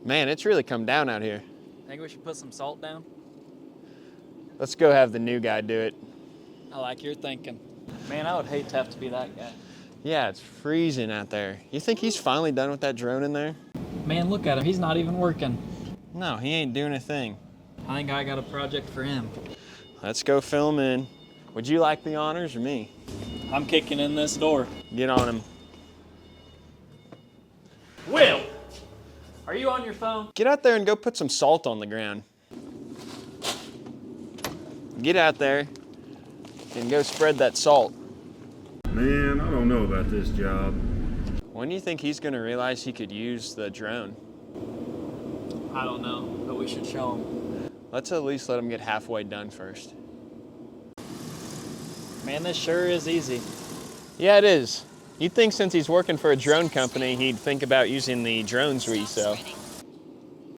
Man, it's really come down out here. Think we should put some salt down? Let's go have the new guy do it. I like your thinking. Man, I would hate to have to be that guy. Yeah, it's freezing out there. You think he's finally done with that drone in there? Man, look at him. He's not even working. No, he ain't doing a thing. I think I got a project for him. Let's go film in. Would you like the honors or me? I'm kicking in this door. Get on him. Will, are you on your phone? Get out there and go put some salt on the ground. Get out there and go spread that salt. Man, I don't know about this job. When do you think he's gonna realize he could use the drone? I don't know, but we should show him. Let's at least let him get halfway done first. Man, this sure is easy. Yeah, it is. You'd think since he's working for a drone company, he'd think about using the drones we sell.